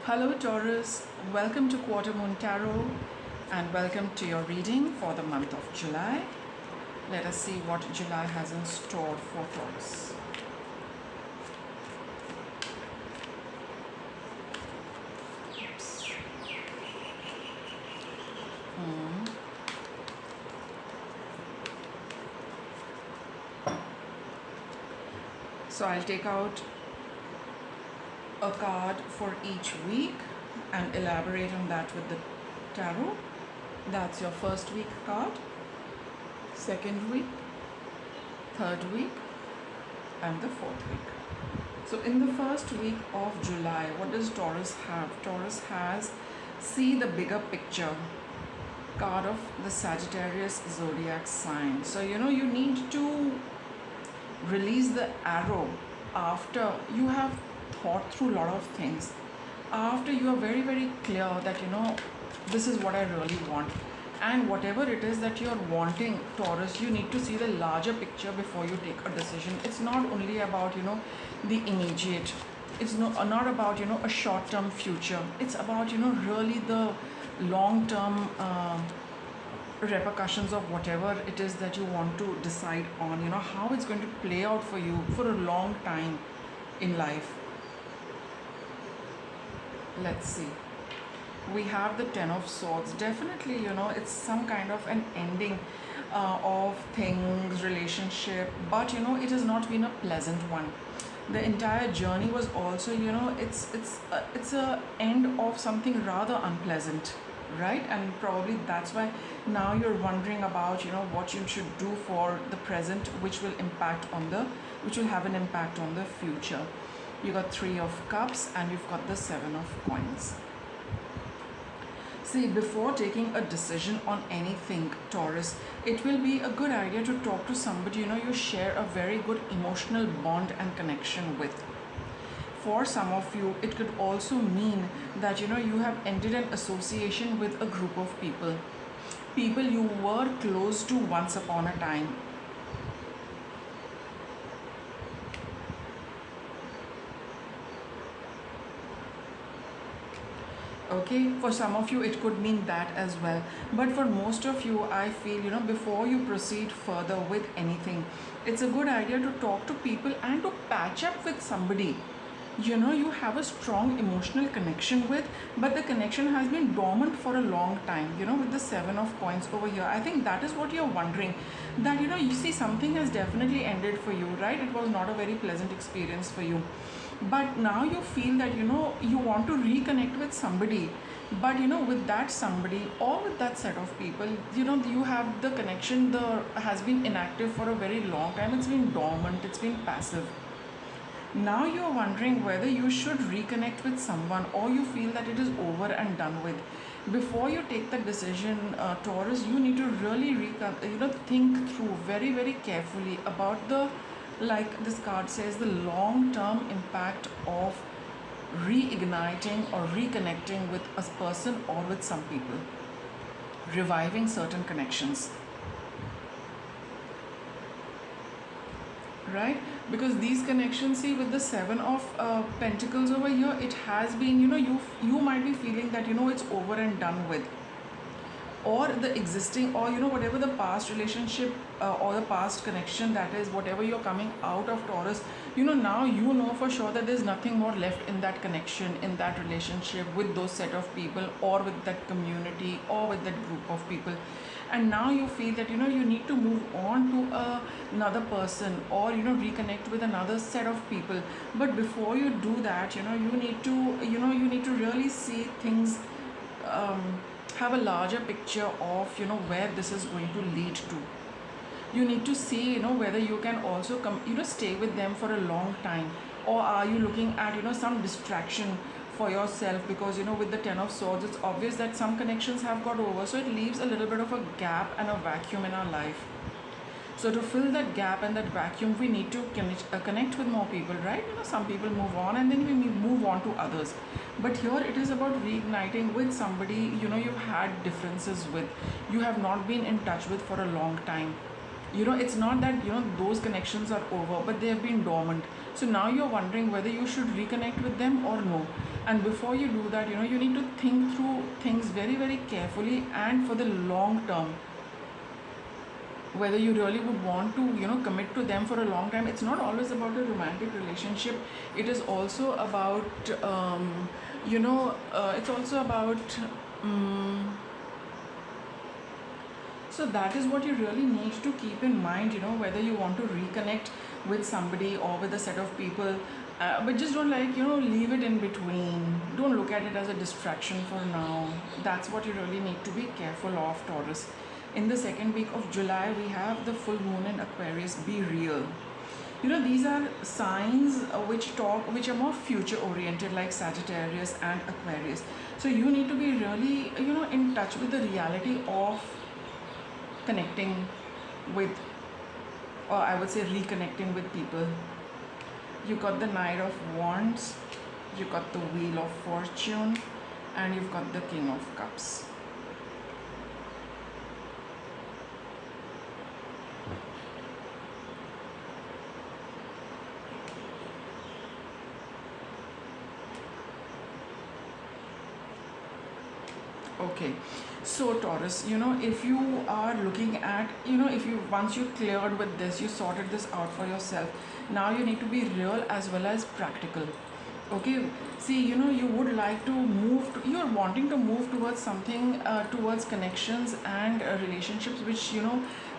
Hello Taurus, welcome to Quarter Moon Tarot and welcome to your reading for the month of July. Let us see what July has in store for Taurus. Oops. So I'll take out a card for each week and elaborate on that with the tarot. That's your first week card, second week, third week, and the fourth week. So in the first week of July, what does Taurus have? Taurus has see the bigger picture card of the Sagittarius zodiac sign. So you need to release the arrow after you have thought through a lot of things, after you are very, very clear that this is what I really want, and whatever it is that you're wanting, Taurus, you need to see the larger picture before you take a decision. It's not only about the immediate, it's not about a short-term future, it's about really the long-term repercussions of whatever it is that you want to decide on, how it's going to play out for you for a long time in life. Let's see. We have the Ten of Swords. Definitely, it's some kind of an ending of things, relationship, but it has not been a pleasant one. The entire journey was also, it's a end of something rather unpleasant, right? And probably that's why now you're wondering about what you should do for the present, which will have an impact on the future. You got Three of Cups and you've got the Seven of Coins. See, before taking a decision on anything, Taurus, it will be a good idea to talk to somebody you share a very good emotional bond and connection with. For some of you, it could also mean that you have ended an association with a group of people you were close to once upon a time. Okay, for some of you it could mean that as well, but for most of you, I feel before you proceed further with anything, it's a good idea to talk to people and to patch up with somebody you have a strong emotional connection with, but the connection has been dormant for a long time. With the Seven of Coins over here, I think that is what you're wondering, that you see something has definitely ended for you, right? It was not a very pleasant experience for you, but now you feel that you want to reconnect with somebody, but with that somebody or with that set of people, you have the connection has been inactive for a very long time. It's been dormant, it's been passive. Now you're wondering whether you should reconnect with someone, or you feel that it is over and done with. Before you take the decision, Taurus, you need to really think through very, very carefully about like this card says, the long-term impact of reigniting or reconnecting with a person or with some people, reviving certain connections, right? Because these connections, see, with the Seven of Pentacles over here, it has been you might be feeling that it's over and done with, or the existing, or whatever the past relationship or the past connection, that is whatever you're coming out of, Taurus, now for sure that there's nothing more left in that connection, in that relationship, with those set of people, or with that community, or with that group of people. And now you feel that you need to move on to another person, or reconnect with another set of people. But before you do that, you need to really see things, have a larger picture of where this is going to lead to. You need to see whether you can also come stay with them for a long time, or are you looking at some distraction for yourself, because with the Ten of Swords, it's obvious that some connections have got over, so it leaves a little bit of a gap and a vacuum in our life. So to fill that gap and that vacuum, we need to connect with more people, right? Some people move on and then we move on to others, but here it is about reigniting with somebody you've had differences with, you have not been in touch with for a long time. It's not that those connections are over, but they have been dormant. So now you're wondering whether you should reconnect with them or no. And before you do that, you need to think through things very, very carefully and for the long term, whether you really would want to commit to them for a long time. It's not always about a romantic relationship. It is also about it's also about so that is what you really need to keep in mind, whether you want to reconnect with somebody or with a set of people. But just don't leave it in between. Don't look at it as a distraction for now. That's what you really need to be careful of, Taurus. In the second week of July, we have the full moon in Aquarius. Be real. These are signs which are more future oriented, like Sagittarius and Aquarius. So you need to be really in touch with the reality of connecting with, or I would say reconnecting with people. You got the Knight of Wands, you got the Wheel of Fortune, and you've got the King of Cups. Okay, so Taurus, if you are looking at, if you once you cleared with this, you sorted this out for yourself, now you need to be real as well as practical. Okay, see, you would like to you're wanting to move towards something, towards connections and relationships which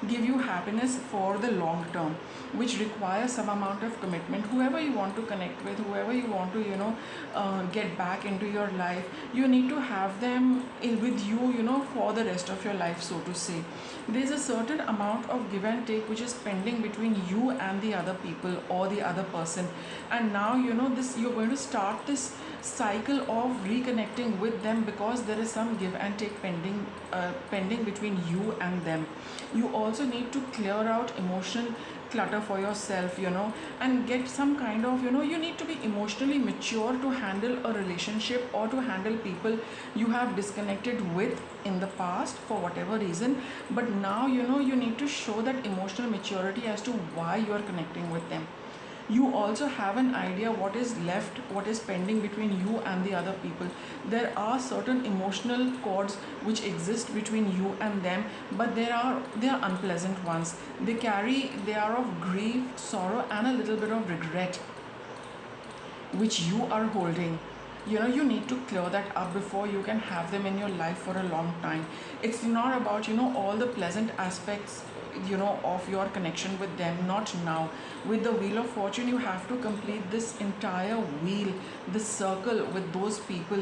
give you happiness for the long term, which require some amount of commitment. Whoever you want to connect with, whoever you want to get back into your life, you need to have them with you for the rest of your life, so to say. There's a certain amount of give and take which is pending between you and the other people or the other person, and now this, you're going to start this cycle of reconnecting with them, because there is some give and take pending between you and them. You also need to clear out emotional clutter for yourself, and get some kind of, you need to be emotionally mature to handle a relationship or to handle people you have disconnected with in the past for whatever reason. But now you need to show that emotional maturity as to why you are connecting with them. You also have an idea what is left, what is pending between you and the other people. There are certain emotional cords which exist between you and them, but they are unpleasant ones. They are of grief, sorrow, and a little bit of regret which you are holding. You need to clear that up before you can have them in your life for a long time. It's not about all the pleasant aspects of your connection with them, not now. With the Wheel of Fortune, you have to complete this entire wheel, this circle with those people,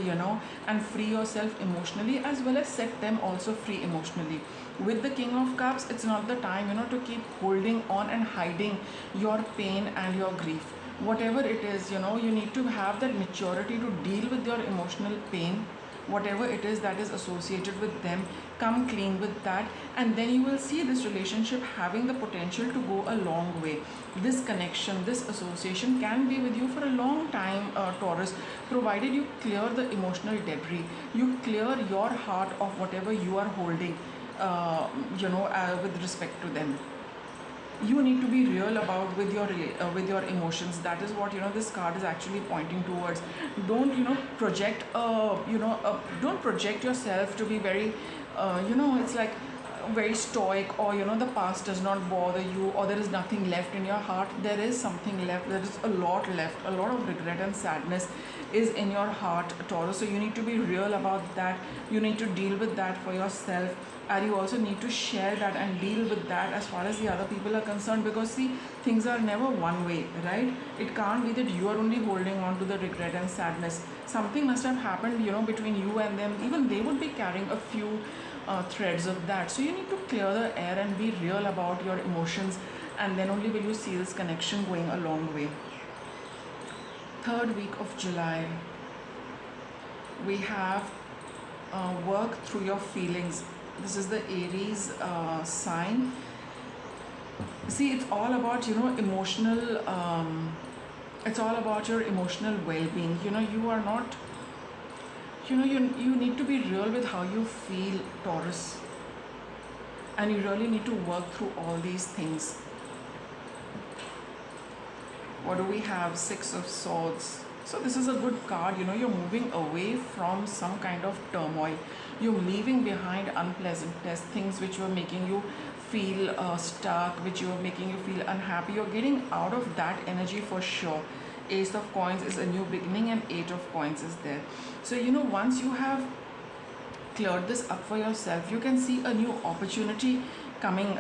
and free yourself emotionally as well as set them also free emotionally. With the King of Cups, it's not the time to keep holding on and hiding your pain and your grief. Whatever it is, you need to have that maturity to deal with your emotional pain, whatever it is that is associated with them. Come clean with that, and then you will see this relationship having the potential to go a long way. This connection, this association can be with you for a long time, Taurus, provided you clear the emotional debris, you clear your heart of whatever you are holding, with respect to them. You need to be real about with your emotions. That is what this card is actually pointing towards. Don't project don't project yourself to be very it's like very stoic, or the past does not bother you, or there is nothing left in your heart. There is something left. There is a lot left. A lot of regret and sadness is in your heart, Taurus. So you need to be real about that. You need to deal with that for yourself, and you also need to share that and deal with that as far as the other people are concerned, because see, things are never one way, right? It can't be that you are only holding on to the regret and sadness. Something must have happened between you and them. Even they would be carrying a few threads of that. So you need to clear the air and be real about your emotions, and then only will you see this connection going a long way. Third week of July, we have work through your feelings. This is the Aries sign. See, it's all about emotional it's all about your emotional well-being. You are not you need to be real with how you feel, Taurus, and you really need to work through all these things. What do we have? Six of Swords. So this is a good card. You're moving away from some kind of turmoil. You're leaving behind unpleasantness, things which were making you feel stuck, which were making you feel unhappy. You're getting out of that energy for sure. Ace of Coins is a new beginning, and Eight of Coins is there. So once you have cleared this up for yourself, you can see a new opportunity coming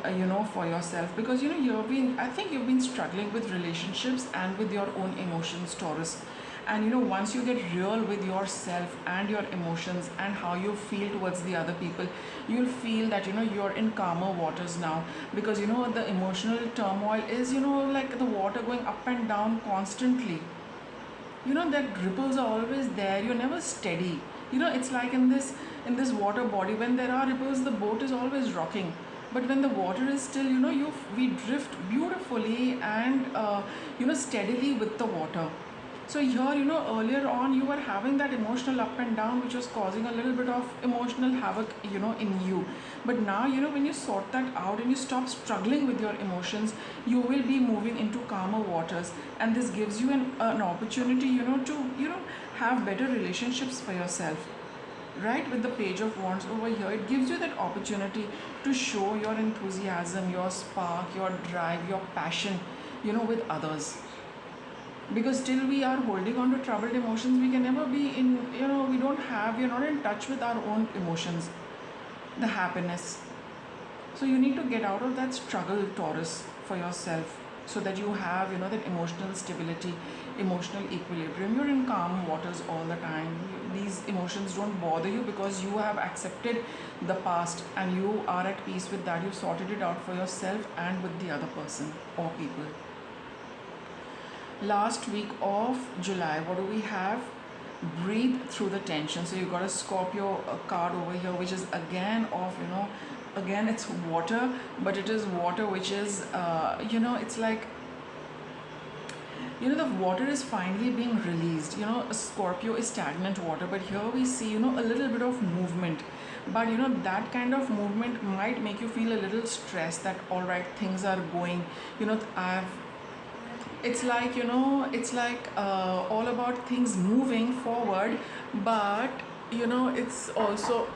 for yourself, because I think you've been struggling with relationships and with your own emotions, Taurus. And once you get real with yourself and your emotions and how you feel towards the other people, you'll feel that you're in calmer waters now, because the emotional turmoil is like the water going up and down constantly. That ripples are always there. You're never steady. It's like in this water body, when there are ripples, the boat is always rocking. But when the water is still, we drift beautifully and steadily with the water. So here, earlier on you were having that emotional up and down, which was causing a little bit of emotional havoc, in you. But now, when you sort that out and you stop struggling with your emotions, you will be moving into calmer waters. And this gives you an opportunity, to have better relationships for yourself. Right, with the Page of Wands over here, it gives you that opportunity to show your enthusiasm, your spark, your drive, your passion, with others. Because till we are holding on to troubled emotions, we can never be in, we're not in touch with our own emotions, the happiness. So you need to get out of that struggle, Taurus, for yourself, so that you have, that emotional stability, emotional equilibrium. You're in calm waters all the time. These emotions don't bother you because you have accepted the past and you are at peace with that. You've sorted it out for yourself and with the other person or people. Last week of July, what do we have? Breathe through the tension. So you got a Scorpio card over here, which is again of, again it's water, but it is water which is, it's like, the water is finally being released. Scorpio is stagnant water, but here we see, a little bit of movement. But that kind of movement might make you feel a little stressed that, all right, things are going, it's like all about things moving forward, but it's also,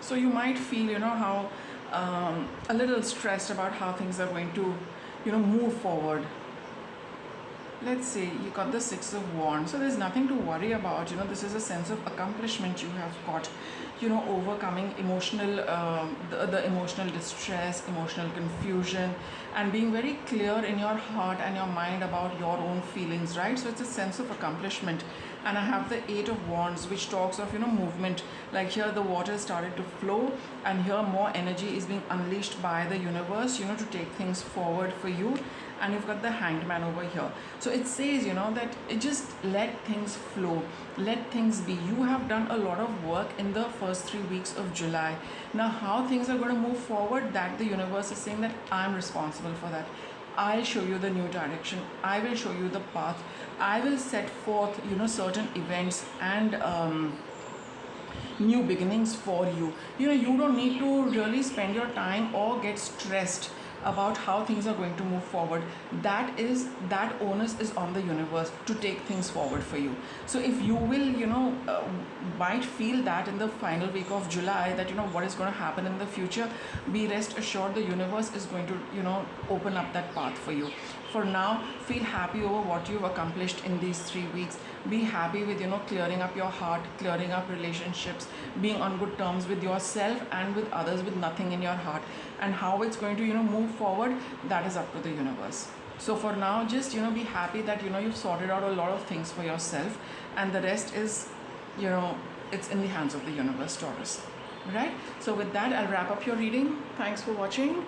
so you might feel how a little stressed about how things are going to move forward. Let's see, you got the Six of Wands, so there's nothing to worry about. This is a sense of accomplishment you have got, overcoming emotional the emotional distress, emotional confusion, and being very clear in your heart and your mind about your own feelings, right? So it's a sense of accomplishment. And I have the Eight of Wands, which talks of movement. Like here the water started to flow, and here more energy is being unleashed by the universe, to take things forward for you. And you've got the Hanged Man over here. So it says, that it just let things flow, let things be. You have done a lot of work in the first 3 weeks of July. Now how things are going to move forward, that the universe is saying that I'm responsible for that. I'll show you the new direction. I will show you the path. I will set forth, certain events and new beginnings for you. You don't need to really spend your time or get stressed about how things are going to move forward. That onus is on the universe to take things forward for you. So if you will might feel that in the final week of July, that what is going to happen in the future, be rest assured the universe is going to open up that path for you. For now, feel happy over what you've accomplished in these 3 weeks. Be happy with clearing up your heart, clearing up relationships, being on good terms with yourself and with others with nothing in your heart. And how it's going to move forward, that is up to the universe. So for now, just be happy that you've sorted out a lot of things for yourself, and the rest is it's in the hands of the universe, Taurus. Right? So with that, I'll wrap up your reading. Thanks for watching.